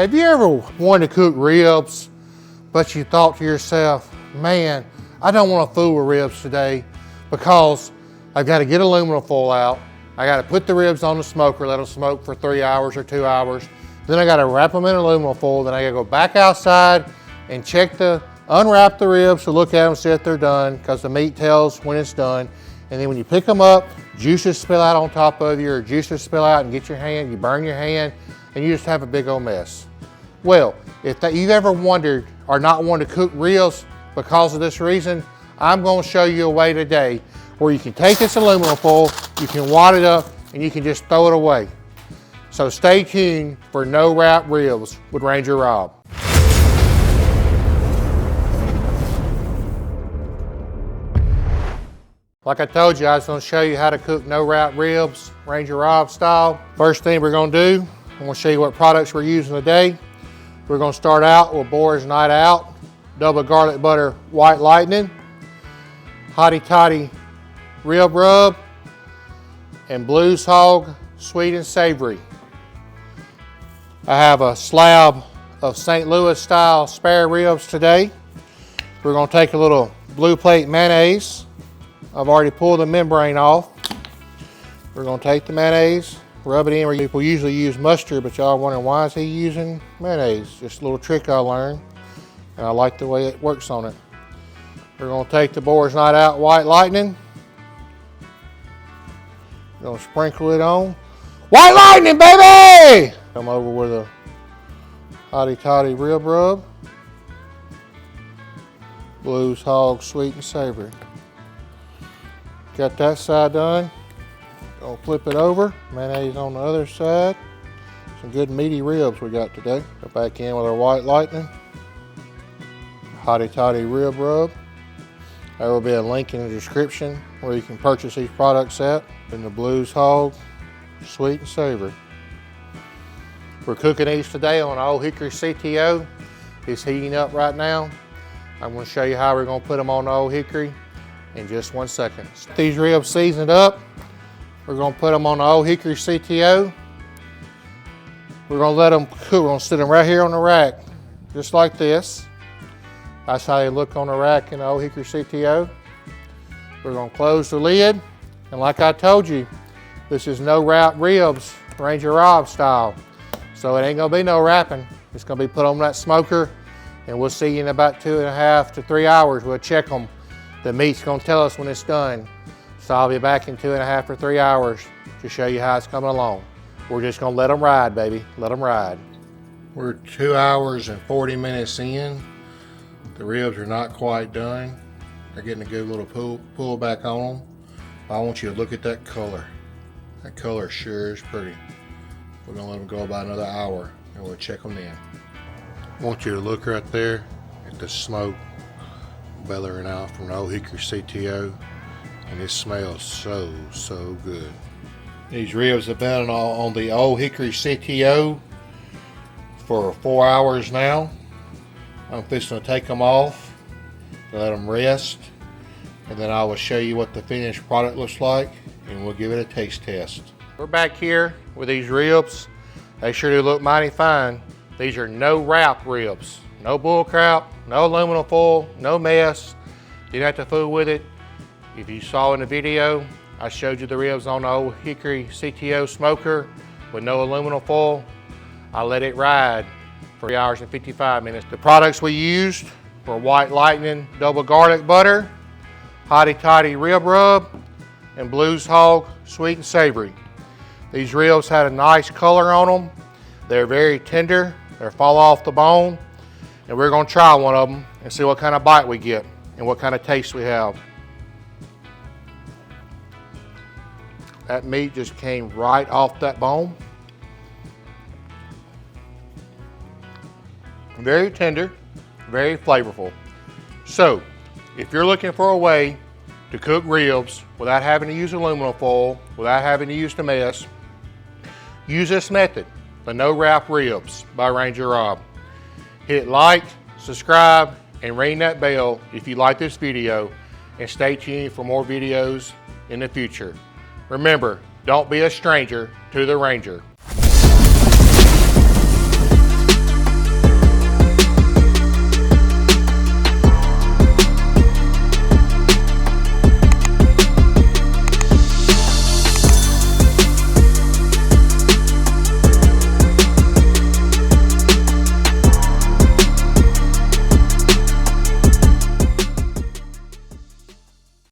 Have you ever wanted to cook ribs, but you thought to yourself, man, I don't want to fool with ribs today because I've got to get aluminum foil out. I got to put the ribs on the smoker, let them smoke for 3 hours or 2 hours. Then I got to wrap them in aluminum foil. Then I got to go back outside and unwrap the ribs to look at them, see if they're done, because the meat tells when it's done. And then when you pick them up, juices spill out on top of you, or juices spill out and get your hand, you burn your hand, and you just have a big old mess. Well, if you've ever wondered or not wanted to cook ribs because of this reason, I'm going to show you a way today where you can take this aluminum foil, you can wad it up, and you can just throw it away. So stay tuned for no wrap ribs with Ranger Rob. Like I told you, I was going to show you how to cook no wrap ribs, Ranger Rob style. First thing we're going to do, I'm going to show you what products we're using today. We're going to start out with Boar's Night Out, double garlic butter white lightning, Hotty Totty Rib Rub, and Blues Hog sweet and savory. I have a slab of St. Louis style spare ribs today. We're going to take a little blue plate mayonnaise. I've already pulled the membrane off. We're going to take the mayonnaise, rub it in. People usually use mustard, but y'all are wondering why is he using mayonnaise? Just a little trick I learned, and I like the way it works on it. We're going to take the Boar's Night Out white lightning. We're going to sprinkle it on. White lightning, baby! Come over with a Hotty Totty Rib Rub. Blues Hog sweet and savory. Got that side done. Gonna flip it over. Mayonnaise on the other side. Some good meaty ribs we got today. Go back in with our white lightning. Hotty Totty Rib Rub. There will be a link in the description where you can purchase these products at. And the Blues Hog sweet and savory. We're cooking these today on an Ole Hickory CTO. It's heating up right now. I'm going to show you how we're going to put them on the Ole Hickory in just 1 second. These ribs seasoned up. We're going to put them on the Ole Hickory CTO. We're going to let them cook. We're going to sit them right here on the rack, just like this. That's how they look on the rack in the Ole Hickory CTO. We're going to close the lid. And like I told you, this is no wrap ribs, Ranger Rob style. So it ain't going to be no wrapping. It's going to be put on that smoker, and we'll see you in about 2.5 to 3 hours. We'll check them. The meat's going to tell us when it's done. So I'll be back in 2.5 or 3 hours to show you how it's coming along. We're just going to let them ride, baby. Let them ride. We're 2 hours and 40 minutes in. The ribs are not quite done. They're getting a good little pull back on them. I want you to look at that color. That color sure is pretty. We're going to let them go about another hour, and we'll check them in. I want you to look right there at the smoke bellowing out from the Ole Hickory CTO, and it smells so good. These ribs have been on the Ole Hickory CTO for 4 hours now. I'm fixing to take them off, let them rest, and then I will show you what the finished product looks like, and we'll give it a taste test. We're back here with these ribs. They sure do look mighty fine. These are no wrap ribs. No bull crap, no aluminum foil, no mess. Didn't have to fool with it. If you saw in the video, I showed you the ribs on the Ole Hickory CTO smoker with no aluminum foil. I let it ride for 3 hours and 55 minutes. The products we used were white lightning double garlic butter, Hotty Totty Rib Rub, and Blues Hog sweet and savory. These ribs had a nice color on them. They're very tender. They fall off the bone. And we're going to try one of them and see what kind of bite we get and what kind of taste we have. That meat just came right off that bone. Very tender, very flavorful. So, if you're looking for a way to cook ribs without having to use aluminum foil, without having to use the mess, use this method, the No Wrap Ribs by Ranger Rob. Hit like, subscribe, and ring that bell if you like this video, and stay tuned for more videos in the future. Remember, don't be a stranger to the Ranger.